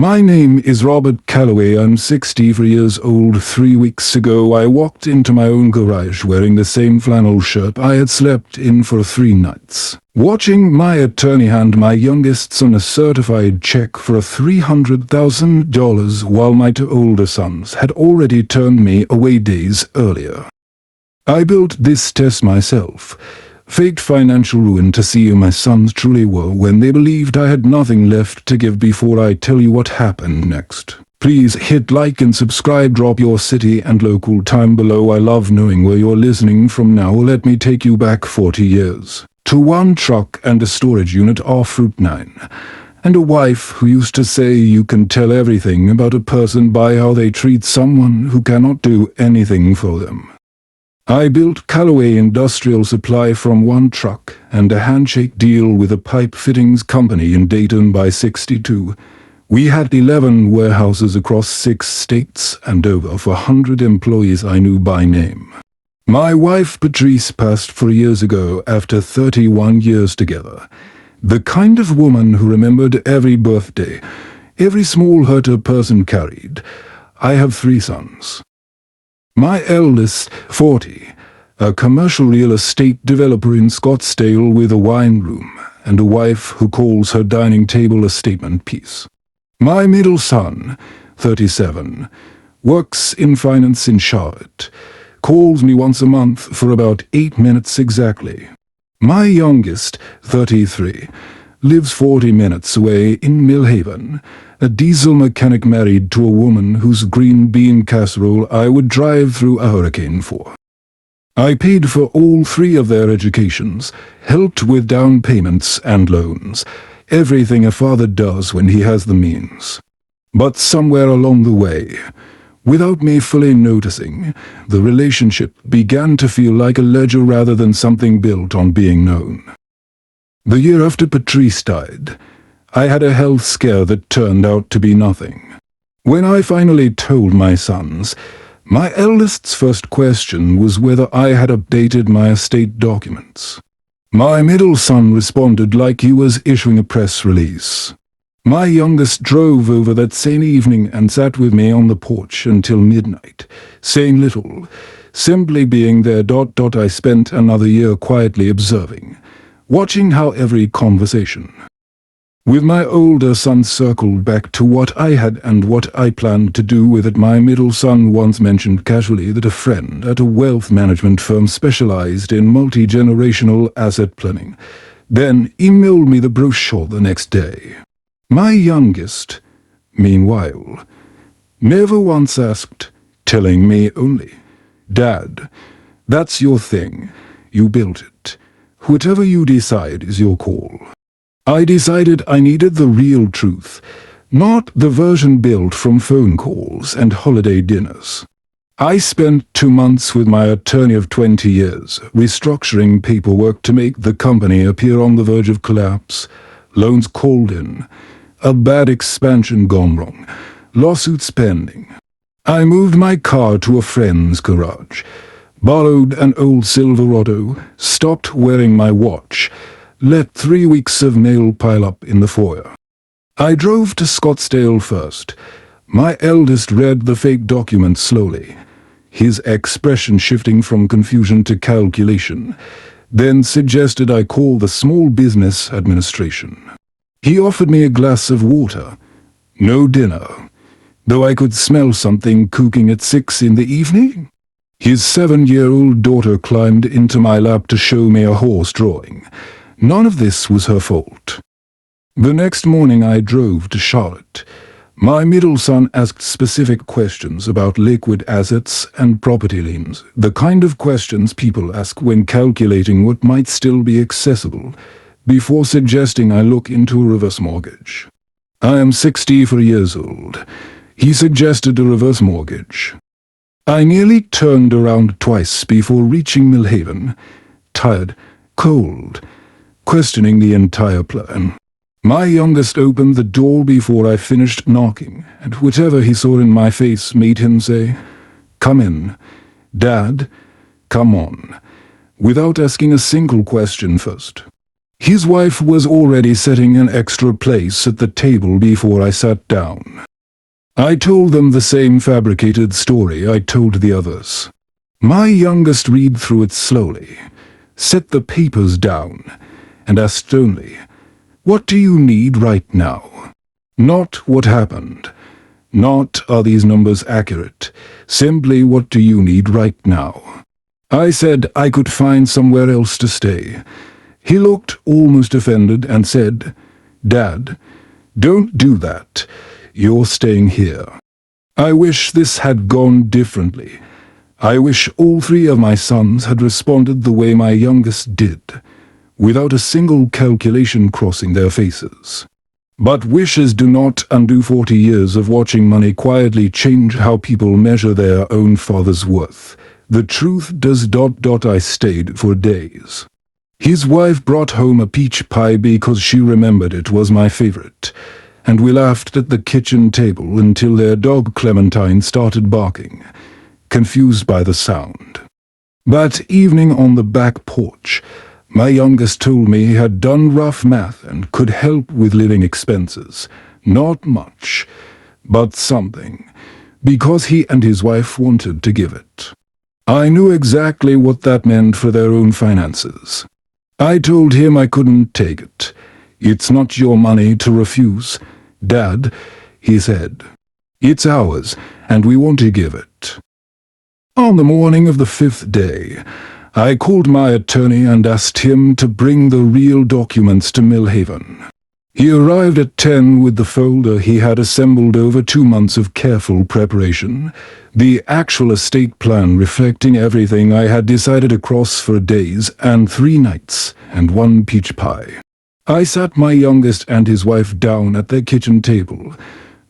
My name is Robert Calloway. I'm 63 years old. 3 weeks ago, I walked into my own garage wearing the same flannel shirt I had slept in for 3 nights, watching my attorney hand my youngest son a certified check for $300,000 while my 2 older sons had already turned me away days earlier. I built this test myself. Faked financial ruin to see who my sons truly were when they believed I had nothing left to give. Before I tell you what happened next, please hit like and subscribe. Drop your city and local time below. I love knowing where you're listening from. Now let me take you back 40 years. To 1 truck and a storage unit off Route 9. And a wife who used to say you can tell everything about a person by how they treat someone who cannot do anything for them. I built Calloway Industrial Supply from 1 truck and a handshake deal with a pipe fittings company in Dayton by 62. We had 11 warehouses across 6 states and over 400 employees I knew by name. My wife Patrice passed 4 years ago after 31 years together. The kind of woman who remembered every birthday, every small hurt a person carried. I have 3 sons. My eldest, 40, a commercial real estate developer in Scottsdale with a wine room, and a wife who calls her dining table a statement piece. My middle son, 37, works in finance in Charlotte, calls me once a month for about 8 minutes exactly. My youngest, 33, lives 40 minutes away in Millhaven, a diesel mechanic married to a woman whose green bean casserole I would drive through a hurricane for. I paid for all 3 of their educations, helped with down payments and loans, everything a father does when he has the means. But somewhere along the way, without me fully noticing, the relationship began to feel like a ledger rather than something built on being known. The year after Patrice died, I had a health scare that turned out to be nothing. When I finally told my sons, my eldest's first question was whether I had updated my estate documents. My middle son responded like he was issuing a press release. My youngest drove over that same evening and sat with me on the porch until midnight, saying little, simply being there. I spent another year quietly observing, watching how every conversation with my older son circled back to what I had and what I planned to do with it. My middle son once mentioned casually that a friend at a wealth management firm specialized in multi-generational asset planning, then emailed me the brochure the next day. My youngest, meanwhile, never once asked, telling me only, "Dad, that's your thing. You built it. Whatever you decide is your call." I decided I needed the real truth, not the version built from phone calls and holiday dinners. I spent 2 months with my attorney of 20 years, restructuring paperwork to make the company appear on the verge of collapse, loans called in, a bad expansion gone wrong, lawsuits pending. I moved my car to a friend's garage, borrowed an old Silverado, stopped wearing my watch, let 3 weeks of mail pile up in the foyer. I drove to Scottsdale first. My eldest read the fake document slowly, his expression shifting from confusion to calculation, then suggested I call the Small Business Administration. He offered me a glass of water. No dinner, though I could smell something cooking at 6 in the evening. His 7-year-old daughter climbed into my lap to show me a horse drawing. None of this was her fault. The next morning I drove to Charlotte. My middle son asked specific questions about liquid assets and property liens, the kind of questions people ask when calculating what might still be accessible, before suggesting I look into a reverse mortgage. I am 64 years old. He suggested a reverse mortgage. I nearly turned around twice before reaching Millhaven, tired, cold, questioning the entire plan. My youngest opened the door before I finished knocking, and whatever he saw in my face made him say, "Come in. Dad, come on," without asking a single question first. His wife was already setting an extra place at the table before I sat down. I told them the same fabricated story I told the others. My youngest read through it slowly, set the papers down, and asked only, "What do you need right now?" Not what happened. Not are these numbers accurate. Simply what do you need right now? I said I could find somewhere else to stay. He looked almost offended and said, "Dad, don't do that. You're staying here." I wish this had gone differently. I wish all three of my sons had responded the way my youngest did, without a single calculation crossing their faces. But wishes do not undo 40 years of watching money quietly change how people measure their own father's worth. The truth does ... I stayed for days. His wife brought home a peach pie because she remembered it was my favorite, and we laughed at the kitchen table until their dog Clementine started barking, confused by the sound. That evening on the back porch, my youngest told me he had done rough math and could help with living expenses. Not much, but something, because he and his wife wanted to give it. I knew exactly what that meant for their own finances. I told him I couldn't take it. "It's not your money to refuse, Dad," he said. "It's ours, and we want to give it." On the morning of the 5th day, I called my attorney and asked him to bring the real documents to Millhaven. He arrived at 10 with the folder he had assembled over 2 months of careful preparation, the actual estate plan reflecting everything I had decided across 4 days and 3 nights, and 1 peach pie. I sat my youngest and his wife down at their kitchen table,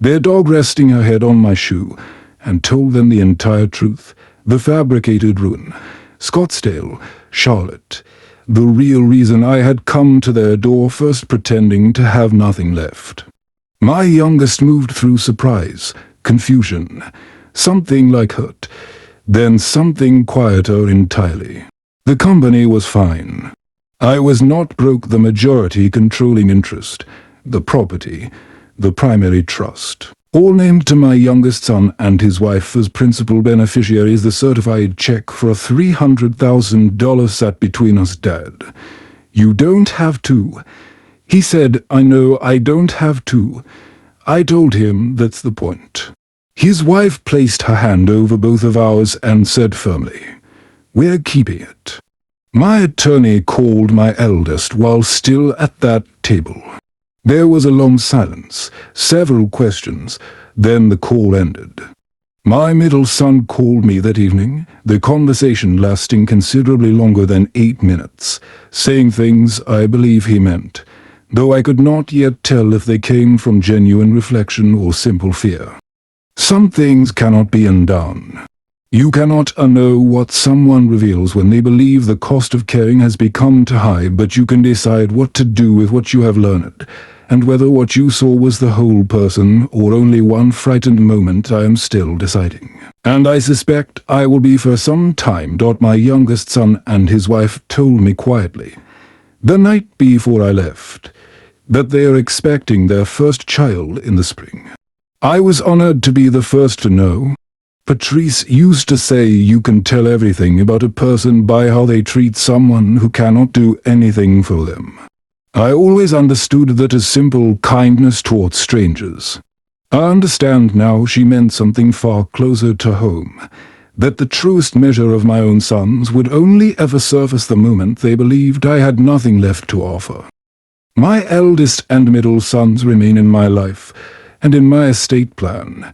their dog resting her head on my shoe, and told them the entire truth, the fabricated ruin, Scottsdale, Charlotte, the real reason I had come to their door first pretending to have nothing left. My youngest moved through surprise, confusion, something like hurt, then something quieter entirely. The company was fine. I was not broke the majority controlling interest, the property, the primary trust. All named to my youngest son and his wife as principal beneficiaries. The certified check for $300,000 sat between us, Dad. "You don't have to." He said, "I know I don't have to." I told him that's the point. His wife placed her hand over both of ours and said firmly, "We're keeping it." My attorney called my eldest while still at that table. There was a long silence, several questions, then the call ended. My middle son called me that evening, the conversation lasting considerably longer than 8 minutes, saying things I believe he meant, though I could not yet tell if they came from genuine reflection or simple fear. Some things cannot be undone. You cannot unknow what someone reveals when they believe the cost of caring has become too high, but you can decide what to do with what you have learned, and whether what you saw was the whole person or only one frightened moment. I am still deciding. And I suspect I will be for some time. My youngest son and his wife told me quietly, the night before I left, that they are expecting their first child in the spring. I was honored to be the first to know. Patrice used to say you can tell everything about a person by how they treat someone who cannot do anything for them. I always understood that as simple kindness towards strangers. I understand now she meant something far closer to home, that the truest measure of my own sons would only ever surface the moment they believed I had nothing left to offer. My eldest and middle sons remain in my life and in my estate plan,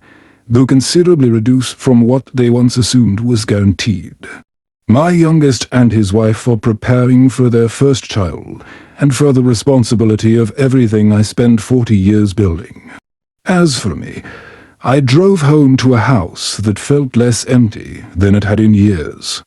though considerably reduced from what they once assumed was guaranteed. My youngest and his wife are preparing for their first child, and for the responsibility of everything I spent 40 years building. As for me, I drove home to a house that felt less empty than it had in years.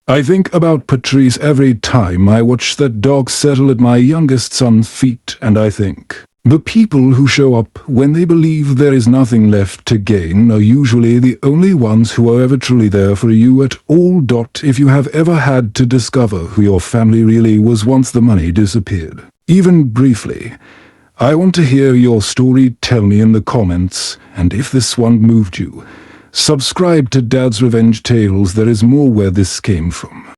I think about Patrice every time I watch that dog settle at my youngest son's feet, and I think, The people who show up when they believe there is nothing left to gain are usually the only ones who are ever truly there for you at all. If you have ever had to discover who your family really was once the money disappeared, even briefly, I want to hear your story. Tell me in the comments, and if this one moved you, subscribe to Dad's Revenge Tales. There is more where this came from.